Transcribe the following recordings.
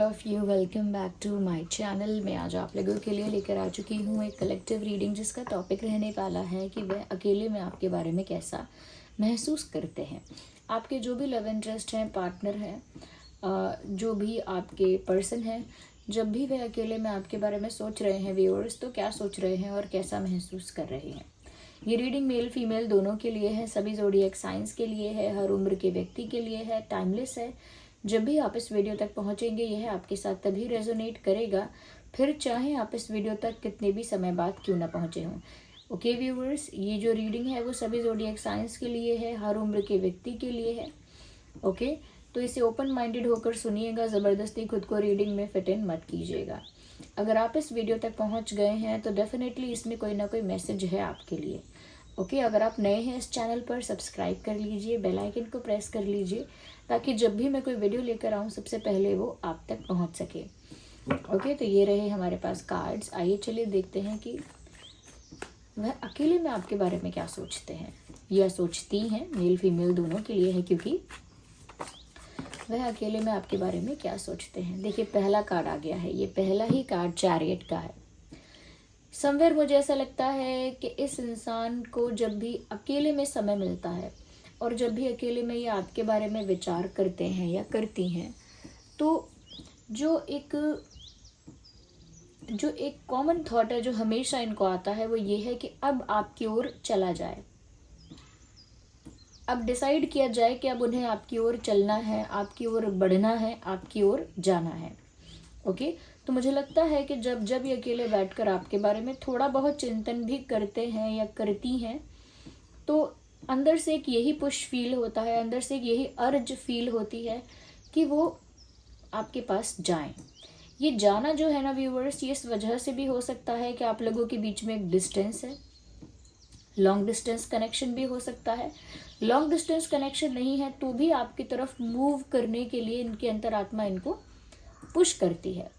Of you, welcome back to my channel. मैं आज आप लोगों के लिए लेकर आ चुकी हूँ एक कलेक्टिव रीडिंग, जिसका टॉपिक रहने वाला है कि वह अकेले में आपके बारे में कैसा महसूस करते हैं। आपके जो भी लव इंटरेस्ट हैं, पार्टनर हैं, जो भी आपके पर्सन हैं, जब भी वह अकेले में आपके बारे में सोच रहे हैं व्यूअर्स, तो क्या सोच रहे हैं और कैसा महसूस कर रहे हैं। ये रीडिंग मेल फीमेल दोनों के लिए है, सभी ज़ोडिएक साइंस के लिए है, हर उम्र के व्यक्ति के लिए है, टाइमलेस है। जब भी आप इस वीडियो तक पहुंचेंगे यह आपके साथ तभी रेजोनेट करेगा, फिर चाहे आप इस वीडियो तक कितने भी समय बाद क्यों ना पहुंचे हों। ओके व्यूअर्स, ये जो रीडिंग है वो सभी ज़ोडिएक साइंस के लिए है, हर उम्र के व्यक्ति के लिए है। ओके, तो इसे ओपन माइंडेड होकर सुनिएगा, ज़बरदस्ती खुद को रीडिंग में फिट इन मत कीजिएगा। अगर आप इस वीडियो तक पहुंच गए हैं तो डेफिनेटली इसमें कोई ना कोई मैसेज है आपके लिए। ओके, अगर आप नए हैं इस चैनल पर, सब्सक्राइब कर लीजिए, बेल आइकन को प्रेस कर लीजिए, ताकि जब भी मैं कोई वीडियो लेकर आऊँ सबसे पहले वो आप तक पहुंच सके। ओके, तो ये रहे हमारे पास कार्ड्स। आइए चलिए देखते हैं कि वह अकेले में आपके बारे में क्या सोचते हैं या सोचती हैं। मेल फीमेल दोनों के लिए है, क्योंकि वह अकेले में आपके बारे में क्या सोचते हैं। देखिए, पहला कार्ड आ गया है, ये पहला ही कार्ड चैरियट का है। समवेयर मुझे ऐसा लगता है कि इस इंसान को जब भी अकेले में समय मिलता है और जब भी अकेले में ये आपके बारे में विचार करते हैं या करती हैं, तो जो एक कॉमन थॉट है जो हमेशा इनको आता है वो ये है कि अब आपकी ओर चला जाए, अब डिसाइड किया जाए कि अब उन्हें आपकी ओर चलना है, आपकी ओर बढ़ना है, आपकी ओर जाना है। ओके, तो मुझे लगता है कि जब ये अकेले बैठकर आपके बारे में थोड़ा बहुत चिंतन भी करते हैं या करती हैं, तो अंदर से एक यही पुश फील होता है, अंदर से एक यही अर्ज फील होती है कि वो आपके पास जाएं। ये जाना जो है ना व्यूअर्स, ये इस वजह से भी हो सकता है कि आप लोगों के बीच में एक डिस्टेंस है, लॉन्ग डिस्टेंस कनेक्शन भी हो सकता है। लॉन्ग डिस्टेंस कनेक्शन नहीं है तो भी आपकी तरफ मूव करने के लिए इनकी अंतरात्मा इनको पुश करती है।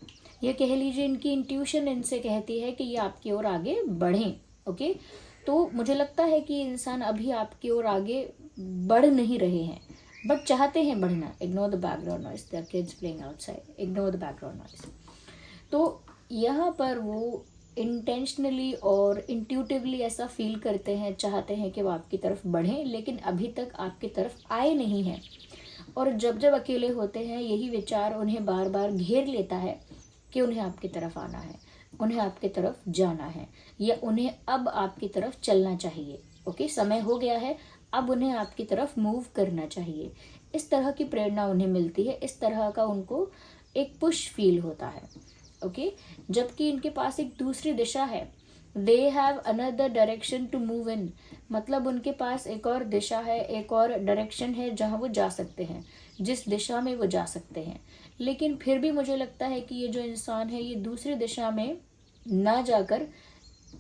ये कह लीजिए इनकी इंट्यूशन इनसे कहती है कि ये आपकी ओर आगे बढ़ें। ओके, तो मुझे लगता है कि इंसान अभी आपकी ओर आगे बढ़ नहीं रहे हैं, बट चाहते हैं बढ़ना। Ignore the background noise, the kids playing outside, ignore the background noise. तो यहाँ पर वो इंटेंशनली और इंट्यूटिवली ऐसा फील करते हैं, चाहते हैं कि वो आपकी तरफ बढ़ें, लेकिन अभी तक आपकी तरफ आए नहीं हैं। और जब अकेले होते हैं यही विचार उन्हें बार बार घेर लेता है कि उन्हें आपकी तरफ आना है, उन्हें आपकी तरफ जाना है, या उन्हें अब आपकी तरफ चलना चाहिए। ओके, समय हो गया है, अब उन्हें आपकी तरफ मूव करना चाहिए। इस तरह की प्रेरणा उन्हें मिलती है, इस तरह का उनको एक पुश फील होता है। ओके, जबकि इनके पास एक दूसरी दिशा है, they have another direction to move in, मतलब उनके पास एक और दिशा है, एक और डायरेक्शन है जहाँ वो जा सकते हैं, जिस दिशा में वो जा सकते हैं। लेकिन फिर भी मुझे लगता है कि ये जो इंसान है ये दूसरी दिशा में ना जाकर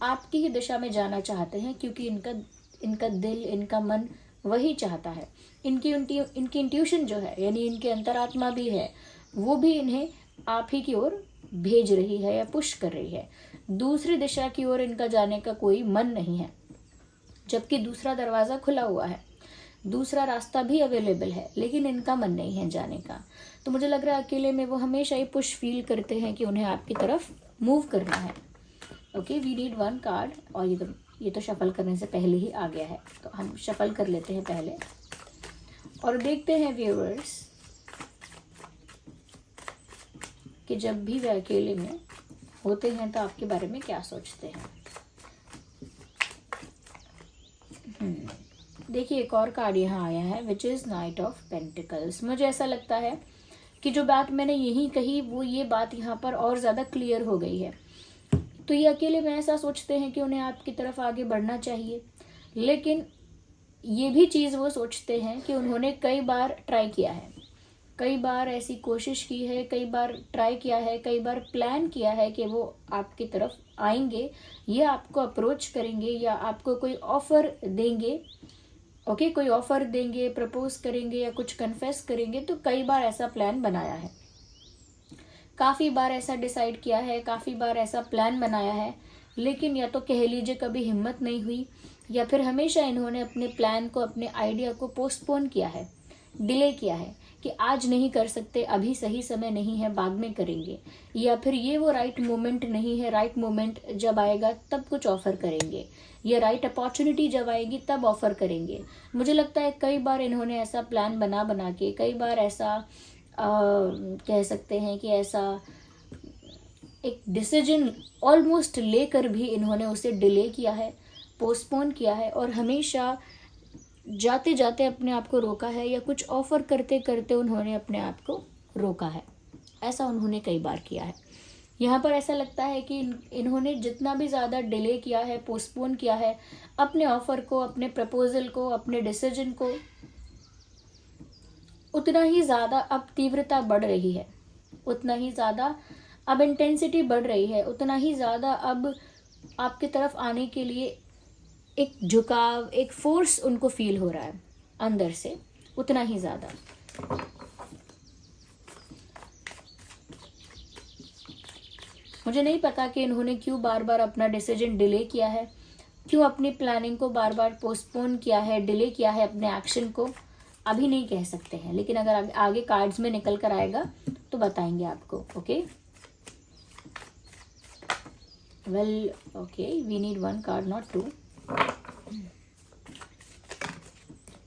आपकी ही दिशा में जाना चाहते हैं, क्योंकि इनका दिल, इनका मन वही चाहता है। इनकी इंट्यूशन जो है, यानी इनके अंतरात्मा भी है, वो भी इन्हें आप ही की ओर भेज रही है या पुश कर रही है। दूसरी दिशा की ओर इनका जाने का कोई मन नहीं है, जबकि दूसरा दरवाज़ा खुला हुआ है, दूसरा रास्ता भी अवेलेबल है, लेकिन इनका मन नहीं है जाने का। तो मुझे लग रहा है अकेले में वो हमेशा ही पुश फील करते हैं कि उन्हें आपकी तरफ मूव करना है। Okay, we need one card, और ये तो शफल करने से पहले ही आ गया है, तो हम शफल कर लेते हैं पहले और देखते हैं व्यूअर्स कि जब भी वे अकेले में होते हैं तो आपके बारे में क्या सोचते हैं। देखिए, एक और कार्ड यहाँ आया है, which is night of pentacles. मुझे ऐसा लगता है कि जो बात मैंने यहीं कही वो ये बात यहाँ पर और ज़्यादा क्लियर हो गई है। तो ये अकेले में ऐसा सोचते हैं कि उन्हें आपकी तरफ आगे बढ़ना चाहिए, लेकिन ये भी चीज़ वो सोचते हैं कि उन्होंने कई बार ट्राई किया है, कई बार ऐसी कोशिश की है, कई बार ट्राई किया है, कई बार प्लान किया है कि वो आपकी तरफ आएंगे या आपको अप्रोच करेंगे या आपको कोई ऑफ़र देंगे। ओके, कोई ऑफ़र देंगे, प्रपोज करेंगे या कुछ कन्फेस करेंगे। तो कई बार ऐसा प्लान बनाया है, काफ़ी बार ऐसा डिसाइड किया है, काफ़ी बार ऐसा प्लान बनाया है, लेकिन या तो कह लीजिए कभी हिम्मत नहीं हुई, या फिर हमेशा इन्होंने अपने प्लान को, अपने आइडिया को पोस्टपोन किया है, डिले किया है, कि आज नहीं कर सकते, अभी सही समय नहीं है, बाद में करेंगे, या फिर ये वो राइट मोमेंट नहीं है, राइट मोमेंट जब आएगा तब कुछ ऑफर करेंगे, ये राइट अपॉर्चुनिटी जब आएगी तब ऑफर करेंगे। मुझे लगता है कई बार इन्होंने ऐसा प्लान बना के, कई बार ऐसा कह सकते हैं कि ऐसा एक डिसीजन ऑलमोस्ट लेकर भी इन्होंने उसे डिले किया है, पोस्टपोन किया है, और हमेशा जाते जाते अपने आप को रोका है, या कुछ ऑफर करते करते उन्होंने अपने आप को रोका है। ऐसा उन्होंने कई बार किया है। यहाँ पर ऐसा लगता है कि इन्होंने जितना भी ज़्यादा डिले किया है, पोस्टपोन किया है अपने ऑफर को, अपने प्रपोजल को, अपने डिसीजन को, उतना ही ज़्यादा अब तीव्रता बढ़ रही है, उतना ही ज़्यादा अब इंटेंसिटी बढ़ रही है, उतना ही ज़्यादा अब आपकी तरफ आने के लिए एक झुकाव, एक फोर्स उनको फील हो रहा है अंदर से, उतना ही ज़्यादा। मुझे नहीं पता कि इन्होंने क्यों बार बार अपना डिसीजन डिले किया है, क्यों अपनी प्लानिंग को बार बार पोस्टपोन किया है, डिले किया है अपने एक्शन को, अभी नहीं कह सकते हैं, लेकिन अगर आगे कार्ड्स में निकल कर आएगा तो बताएंगे आपको। Okay, well, okay, we need one card, not two.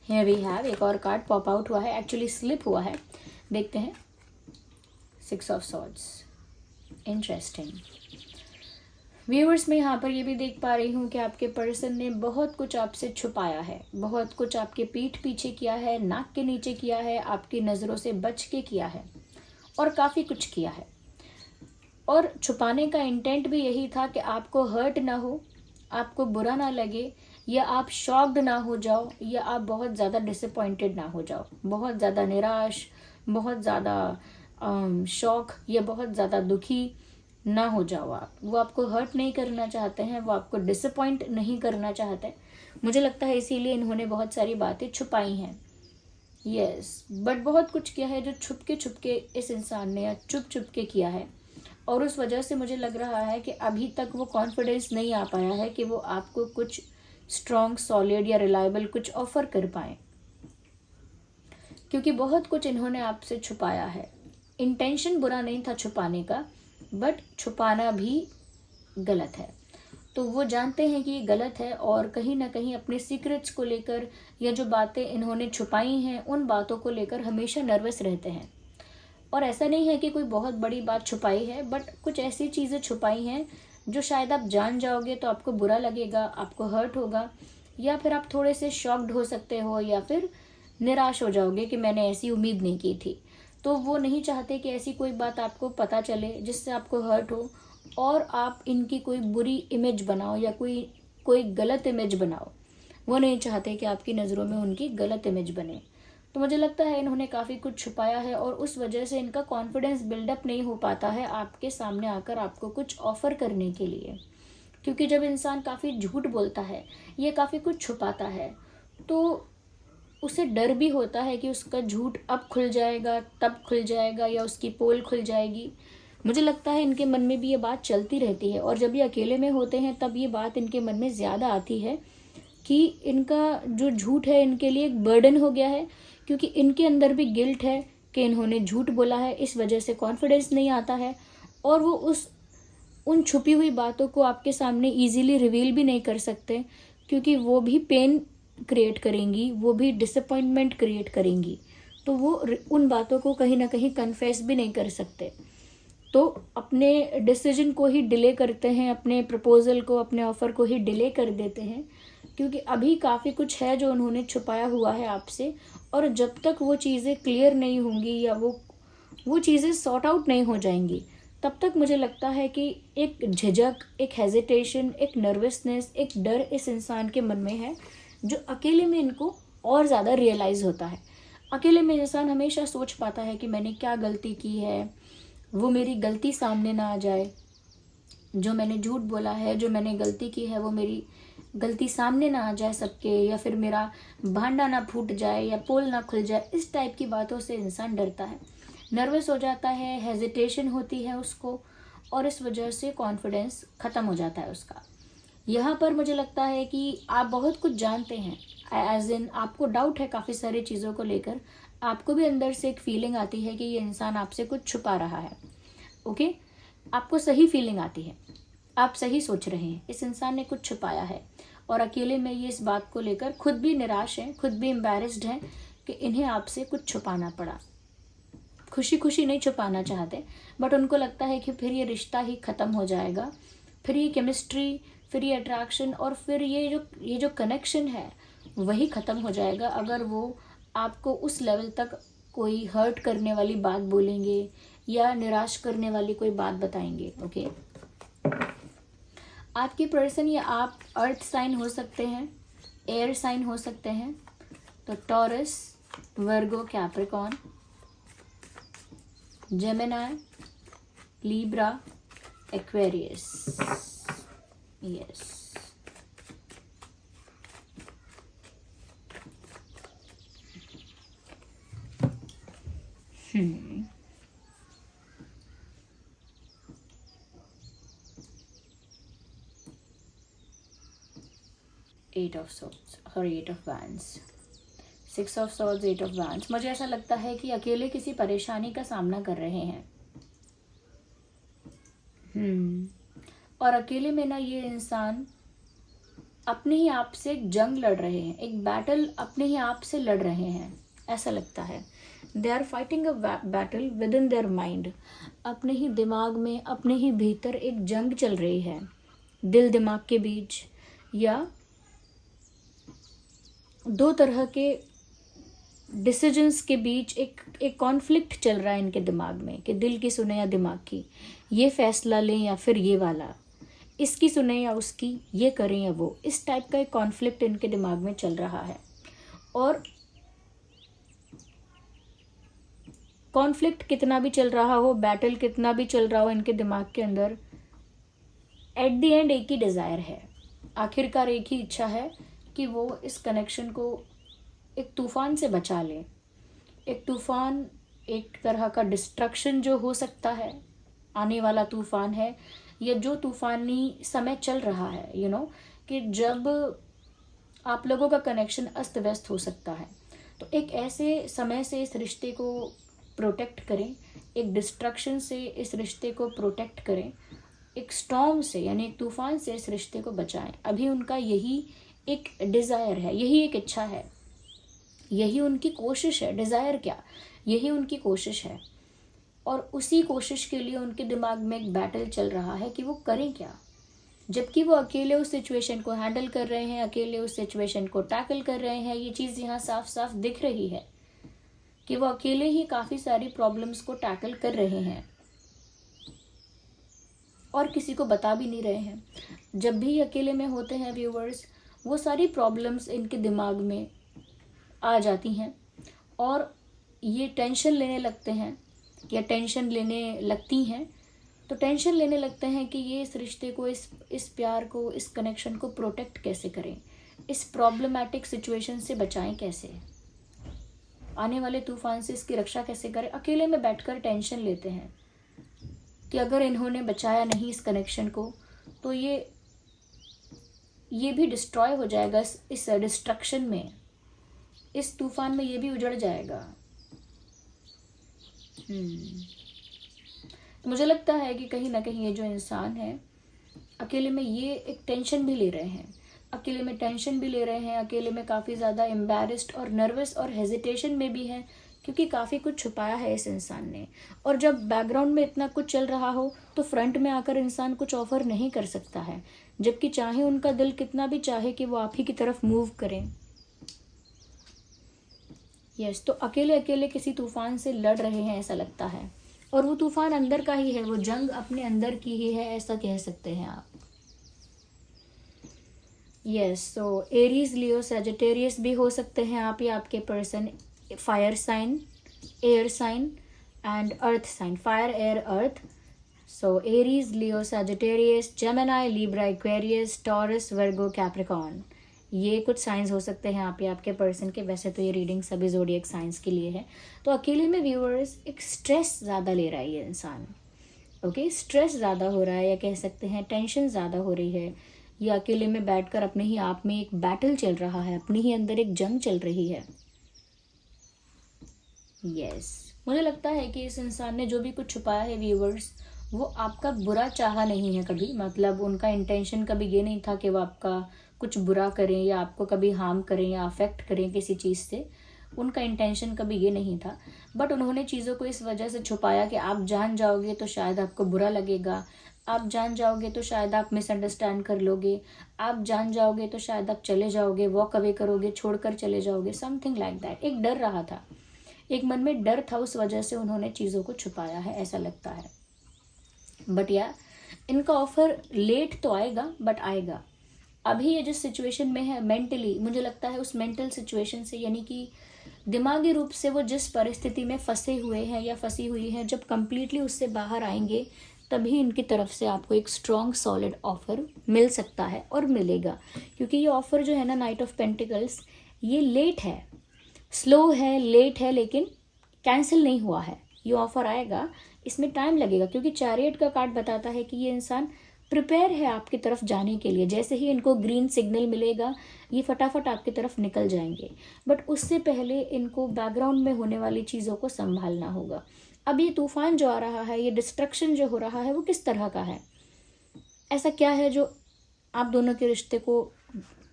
Here we have एक और कार्ड पॉप आउट हुआ है, एक्चुअली स्लिप हुआ है, देखते हैं। 6 ऑफ सॉर्ड्स, इंटरेस्टिंग। व्यूअर्स, मैं यहाँ पर ये भी देख पा रही हूँ कि आपके पर्सन ने बहुत कुछ आपसे छुपाया है, बहुत कुछ आपके पीठ पीछे किया है, नाक के नीचे किया है, आपकी नज़रों से बच के किया है, और काफ़ी कुछ किया है। और छुपाने का इंटेंट भी यही था कि आपको हर्ट ना हो, आपको बुरा ना लगे, या आप शॉक्ड ना हो जाओ, या आप बहुत ज़्यादा डिसअपॉइंटेड ना हो जाओ, बहुत ज़्यादा निराश, बहुत ज़्यादा शॉक, या बहुत ज़्यादा दुखी ना हो जाओ आप। वो आपको हर्ट नहीं करना चाहते हैं, वो आपको डिसअपॉइंट नहीं करना चाहते। मुझे लगता है इसीलिए इन्होंने बहुत सारी बातें छुपाई हैं। यस, बट बहुत कुछ किया है जो छुप के इस इंसान ने या छुप के किया है, और उस वजह से मुझे लग रहा है कि अभी तक वो कॉन्फिडेंस नहीं आ पाया है कि वो आपको कुछ स्ट्रॉन्ग, सॉलिड या रिलायबल कुछ ऑफर कर पाए, क्योंकि बहुत कुछ इन्होंने आपसे छुपाया है। इंटेंशन बुरा नहीं था छुपाने का, बट छुपाना भी गलत है। तो वो जानते हैं कि ये गलत है, और कहीं ना कहीं अपने सीक्रेट्स को लेकर, या जो बातें इन्होंने छुपाई हैं उन बातों को लेकर हमेशा नर्वस रहते हैं। और ऐसा नहीं है कि कोई बहुत बड़ी बात छुपाई है, बट कुछ ऐसी चीज़ें छुपाई हैं जो शायद आप जान जाओगे तो आपको बुरा लगेगा, आपको हर्ट होगा, या फिर आप थोड़े से शॉक्ड हो सकते हो, या फिर निराश हो जाओगे कि मैंने ऐसी उम्मीद नहीं की थी। तो वो नहीं चाहते कि ऐसी कोई बात आपको पता चले जिससे आपको हर्ट हो, और आप इनकी कोई बुरी इमेज बनाओ, या कोई गलत इमेज बनाओ। वो नहीं चाहते कि आपकी नज़रों में उनकी गलत इमेज बने। तो मुझे लगता है इन्होंने काफ़ी कुछ छुपाया है, और उस वजह से इनका कॉन्फिडेंस बिल्डअप नहीं हो पाता है आपके सामने आकर आपको कुछ ऑफ़र करने के लिए। क्योंकि जब इंसान काफ़ी झूठ बोलता है, ये काफ़ी कुछ छुपाता है, तो उसे डर भी होता है कि उसका झूठ अब खुल जाएगा, तब खुल जाएगा, या उसकी पोल खुल जाएगी। मुझे लगता है इनके मन में भी ये बात चलती रहती है, और जब ये अकेले में होते हैं तब ये बात इनके मन में ज़्यादा आती है कि इनका जो झूठ है इनके लिए एक बर्डन हो गया है, क्योंकि इनके अंदर भी गिल्ट है कि इन्होंने झूठ बोला है, इस वजह से कॉन्फिडेंस नहीं आता है, और वो उन छुपी हुई बातों को आपके सामने ईजीली रिवील भी नहीं कर सकते, क्योंकि वो भी पेन क्रिएट करेंगी, वो भी डिसअपॉइंटमेंट क्रिएट करेंगी। तो वो उन बातों को कहीं ना कहीं कन्फेस भी नहीं कर सकते, तो अपने डिसीजन को ही डिले करते हैं, अपने प्रपोजल को, अपने ऑफ़र को ही डिले कर देते हैं, क्योंकि अभी काफ़ी कुछ है जो उन्होंने छुपाया हुआ है आपसे, और जब तक वो चीज़ें क्लियर नहीं होंगी, या वो चीज़ें सॉर्ट आउट नहीं हो जाएंगी, तब तक मुझे लगता है कि एक झिझक, एक हेजिटेशन, एक नर्वसनेस, एक डर इस इंसान के मन में है, जो अकेले में इनको और ज़्यादा रियलाइज़ होता है। अकेले में इंसान हमेशा सोच पाता है कि मैंने क्या गलती की है, वो मेरी गलती सामने ना आ जाए, जो मैंने झूठ बोला है, जो मैंने गलती की है वो मेरी गलती सामने ना आ जाए सबके, या फिर मेरा भांडा ना फूट जाए, या पोल ना खुल जाए। इस टाइप की बातों से इंसान डरता है, नर्वस हो जाता है, हेजिटेशन होती है उसको, और इस वजह से कॉन्फिडेंस ख़त्म हो जाता है उसका। यहाँ पर मुझे लगता है कि आप बहुत कुछ जानते हैं, एज इन आपको डाउट है काफ़ी सारी चीज़ों को लेकर, आपको भी अंदर से एक फीलिंग आती है कि ये इंसान आपसे कुछ छुपा रहा है। ओके, आपको सही फीलिंग आती है, आप सही सोच रहे हैं, इस इंसान ने कुछ छुपाया है। और अकेले में ये इस बात को लेकर खुद भी निराश हैं, खुद भी एम्बैरेस्ड हैं कि इन्हें आपसे कुछ छुपाना पड़ा। खुशी खुशी नहीं छुपाना चाहते, बट उनको लगता है कि फिर ये रिश्ता ही ख़त्म हो जाएगा, फिर ये केमिस्ट्री, फिर ये अट्रैक्शन और फिर ये जो कनेक्शन है वही ख़त्म हो जाएगा अगर वो आपको उस लेवल तक कोई हर्ट करने वाली बात बोलेंगे या निराश करने वाली कोई बात बताएंगे। ओके, आपके पर्सन या आप अर्थ साइन हो सकते हैं, एयर साइन हो सकते हैं, तो taurus, Virgo, Capricorn, Gemini, Libra, Aquarius. Yes, 8 of swords और 8 of wands, 6 of swords, 8 of wands। मुझे ऐसा लगता है कि अकेले किसी परेशानी का सामना कर रहे हैं। और अकेले में ना ये इंसान अपने ही आप से एक जंग लड़ रहे हैं, एक बैटल अपने ही आप से लड़ रहे हैं, ऐसा लगता है। They are fighting a battle within their mind. अपने ही दिमाग में, अपने ही भीतर एक जंग चल रही है, दिल दिमाग के बीच, या दो तरह के डिसीजंस के बीच एक कॉन्फ्लिक्ट चल रहा है इनके दिमाग में कि दिल की सुने या दिमाग की, ये फैसला लें या फिर ये वाला, इसकी सुने या उसकी, ये करें या वो। इस टाइप का एक कॉन्फ्लिक्ट इनके दिमाग में चल रहा है। और कॉन्फ्लिक्ट कितना भी चल रहा हो, बैटल कितना भी चल रहा हो इनके दिमाग के अंदर, एट द एंड एक ही डिज़ायर है, आखिरकार एक ही इच्छा है कि वो इस कनेक्शन को एक तूफान से बचा ले। एक तूफान, एक तरह का डिस्ट्रक्शन जो हो सकता है, आने वाला तूफान है, या जो तूफानी समय चल रहा है, यू नो, कि जब आप लोगों का कनेक्शन अस्त व्यस्त हो सकता है। तो एक ऐसे समय से इस रिश्ते को प्रोटेक्ट करें, एक डिस्ट्रक्शन से इस रिश्ते को प्रोटेक्ट करें, एक स्टॉर्म से यानी एक तूफान से इस रिश्ते को बचाएं। अभी उनका यही एक डिज़ायर है, यही एक इच्छा है, यही उनकी कोशिश है। डिज़ायर क्या, यही उनकी कोशिश है। और उसी कोशिश के लिए उनके दिमाग में एक बैटल चल रहा है कि वो करें क्या, जबकि वो अकेले उस सिचुएशन को हैंडल कर रहे हैं, अकेले उस सिचुएशन को टैकल कर रहे हैं। ये चीज़ यहाँ साफ साफ दिख रही है कि वो अकेले ही काफ़ी सारी प्रॉब्लम्स को टैकल कर रहे हैं और किसी को बता भी नहीं रहे हैं। जब भी अकेले में होते हैं व्यूवर्स, वो सारी प्रॉब्लम्स इनके दिमाग में आ जाती हैं और ये टेंशन लेने लगते हैं या टेंशन लेने लगती हैं। तो टेंशन लेने लगते हैं कि ये इस रिश्ते को, इस प्यार को, इस कनेक्शन को प्रोटेक्ट कैसे करें, इस प्रॉब्लमैटिक सिचुएशन से बचाएं कैसे, आने वाले तूफान से इसकी रक्षा कैसे करें। अकेले में बैठकर टेंशन लेते हैं कि अगर इन्होंने बचाया नहीं इस कनेक्शन को तो ये भी डिस्ट्रॉय हो जाएगा, इस डिस्ट्रक्शन में, इस तूफान में ये भी उजड़ जाएगा। मुझे लगता है कि कहीं ना कहीं ये जो इंसान है अकेले में ये एक टेंशन भी ले रहे हैं, अकेले में टेंशन भी ले रहे हैं, अकेले में काफ़ी ज़्यादा एम्बैरेस्ड और नर्वस और हेजिटेशन में भी हैं, क्योंकि काफ़ी कुछ छुपाया है इस इंसान ने। और जब बैकग्राउंड में इतना कुछ चल रहा हो तो फ्रंट में आकर इंसान कुछ ऑफर नहीं कर सकता है, जबकि चाहे उनका दिल कितना भी चाहे कि वो आप ही की तरफ मूव करें। यस, तो अकेले अकेले किसी तूफान से लड़ रहे हैं ऐसा लगता है, और वो तूफान अंदर का ही है, वो जंग अपने अंदर की ही है, ऐसा कह सकते हैं आप। यस, तो एरीज, लियो, सैजिटेरियस भी हो सकते हैं आप या आपके person. Fire sign, air sign and earth sign, fire, air, earth. So Aries, Leo, Sagittarius, Gemini, Libra, Aquarius, Taurus, Virgo, Capricorn, ये कुछ साइंस हो सकते हैं आप या आपके पर्सन के। वैसे तो ये रीडिंग सभी ज़ोडिएक साइंस के लिए है। तो अकेले में व्यूअर्स एक स्ट्रेस ज़्यादा ले रहा है ये इंसान। ओके, स्ट्रेस ज़्यादा हो रहा है, या कह सकते हैं टेंशन ज़्यादा हो रही है, या अकेले में बैठकर अपने ही आप में एक बैटल चल रहा है, अपने ही अंदर एक जंग चल रही है। यस, मुझे लगता है कि इस इंसान ने जो भी कुछ छुपाया है व्यूवर्स, वो आपका बुरा चाहा नहीं है कभी। मतलब उनका इंटेंशन कभी ये नहीं था कि वो आपका कुछ बुरा करें या आपको कभी हार्म करें या अफेक्ट करें किसी चीज़ से। उनका इंटेंशन कभी ये नहीं था, बट उन्होंने चीज़ों को इस वजह से छुपाया कि आप जान जाओगे तो शायद आपको बुरा लगेगा, आप जान जाओगे तो शायद आप मिसअंडरस्टैंड कर लोगे, आप जान जाओगे तो शायद आप चले जाओगे, वॉक अवे करोगे, छोड़कर चले जाओगे, समथिंग लाइक दैट। एक डर रहा था, एक मन में डर था, उस वजह से उन्होंने चीज़ों को छुपाया है, ऐसा लगता है। बट या इनका ऑफर लेट तो आएगा, बट आएगा। अभी ये जिस सिचुएशन में है मेंटली, मुझे लगता है उस मेंटल सिचुएशन से, यानी कि दिमागी रूप से वो जिस परिस्थिति में फंसे हुए हैं या फंसी हुई हैं, जब कंप्लीटली उससे बाहर आएंगे तभी इनकी तरफ से आपको एक स्ट्रॉन्ग सॉलिड ऑफर मिल सकता है और मिलेगा। क्योंकि ये ऑफर जो है ना, नाइट ऑफ पेंटिकल्स, ये लेट है, स्लो है, लेट है, लेकिन कैंसिल नहीं हुआ है। ये ऑफर आएगा, इसमें टाइम लगेगा, क्योंकि चैरियट का कार्ड बताता है कि ये इंसान प्रिपेयर है आपकी तरफ जाने के लिए। जैसे ही इनको ग्रीन सिग्नल मिलेगा, ये फटाफट आपकी तरफ निकल जाएंगे। बट उससे पहले इनको बैकग्राउंड में होने वाली चीज़ों को संभालना होगा। अब ये तूफान जो आ रहा है, ये डिस्ट्रक्शन जो हो रहा है, वो किस तरह का है? ऐसा क्या है जो आप दोनों के रिश्ते को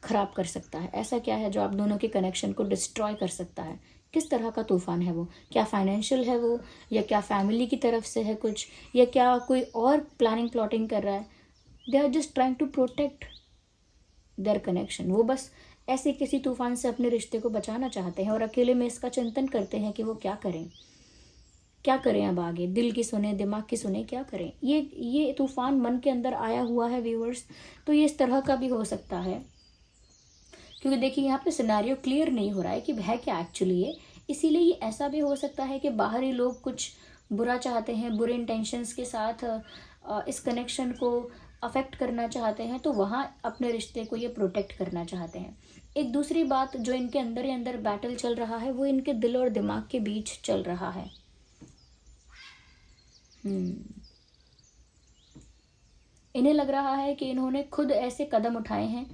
खराब कर सकता है? ऐसा क्या है जो आप दोनों के कनेक्शन को डिस्ट्रॉय कर सकता है? किस तरह का तूफान है वो? क्या फाइनेंशियल है वो, या क्या फैमिली की तरफ से है कुछ, या क्या कोई और प्लानिंग प्लॉटिंग कर रहा है? They are just trying to protect their connection. वो बस ऐसे किसी तूफान से अपने रिश्ते को बचाना चाहते हैं और अकेले में इसका चिंतन करते हैं कि वो क्या करें, क्या करें अब आगे। दिल की सुने, दिमाग की सुने, क्या करें? ये तूफान मन के अंदर आया हुआ है व्यूअर्स, तो ये इस तरह का भी हो सकता है। क्योंकि देखिए यहाँ पे सिनेरियो क्लियर नहीं हो रहा है कि है क्या एक्चुअली ये। इसीलिए ये ऐसा भी हो सकता है कि बाहरी लोग कुछ बुरा चाहते हैं, बुरे इंटेंशंस के साथ इस कनेक्शन को अफेक्ट करना चाहते हैं, तो वहाँ अपने रिश्ते को ये प्रोटेक्ट करना चाहते हैं। एक दूसरी बात जो इनके अंदर ही अंदर बैटल चल रहा है, वो इनके दिल और दिमाग के बीच चल रहा है। इन्हें लग रहा है कि इन्होंने खुद ऐसे कदम उठाए हैं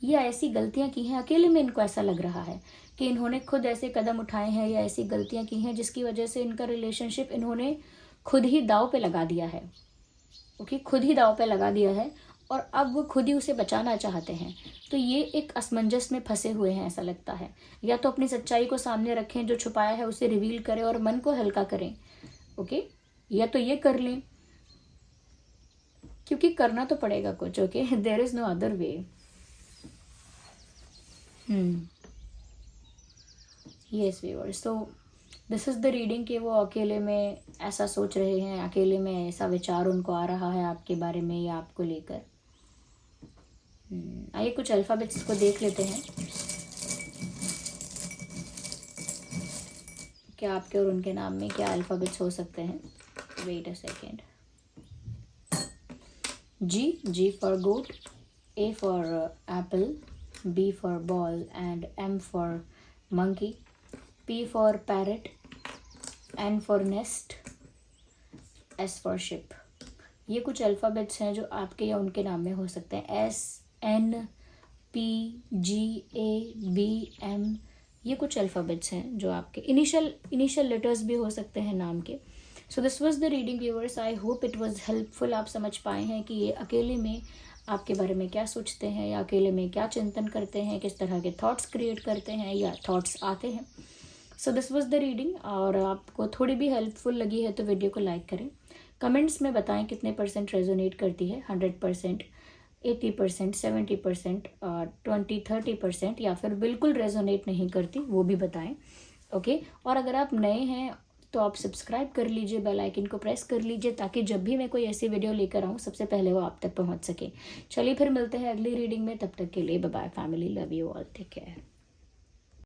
या ऐसी गलतियां की हैं, अकेले में इनको ऐसा लग रहा है कि इन्होंने खुद ऐसे कदम उठाए हैं या ऐसी गलतियां की हैं जिसकी वजह से इनका रिलेशनशिप इन्होंने खुद ही दांव पे लगा दिया है। ओके, खुद ही दांव पे लगा दिया है और अब वो खुद ही उसे बचाना चाहते हैं। तो ये एक असमंजस में फंसे हुए हैं, ऐसा लगता है। या तो अपनी सच्चाई को सामने रखें, जो छुपाया है उसे रिवील करें और मन को हल्का करें। ओके, या तो ये कर लें, क्योंकि करना तो पड़ेगा कुछ। Okay, there is no other way. Yes viewers, so this is the reading कि वो अकेले में ऐसा सोच रहे हैं, अकेले में ऐसा विचार उनको आ रहा है आपके बारे में या आपको लेकर। आइए कुछ अल्फ़ाबेट्स को देख लेते हैं, क्या आपके और उनके नाम में क्या अल्फ़ाबेट्स हो सकते हैं। Wait a second. G for goat, A for apple, B for ball and M for monkey, P for parrot, N for nest, S for ship। ये कुछ अल्फ़ाबेट्स हैं जो आपके या उनके नाम में हो सकते हैं। S, N, P, G, A, B, M, ये कुछ अल्फ़ाबेट्स हैं जो आपके इनिशियल लेटर्स भी हो सकते हैं नाम के। So this was the reading viewers, I hope it was helpful. आप समझ पाए हैं कि ये अकेले में आपके बारे में क्या सोचते हैं या अकेले में क्या चिंतन करते हैं, किस तरह के थॉट्स क्रिएट करते हैं या थॉट्स आते हैं। So this was the reading, और आपको थोड़ी भी हेल्पफुल लगी है तो वीडियो को लाइक करें। कमेंट्स में बताएं कितने % रेजोनेट करती है, 100%, 80%, 70%, 20-30%, या फिर बिल्कुल रेजोनेट नहीं करती, वो भी बताएं। ओके, और अगर आप नए हैं तो आप सब्सक्राइब कर लीजिए, बेल आइकन को प्रेस कर लीजिए, ताकि जब भी मैं कोई ऐसी वीडियो लेकर आऊँ सबसे पहले वो आप तक पहुँच सके। चलिए फिर मिलते हैं अगली रीडिंग में, तब तक के लिए bye bye family, love you all, take care.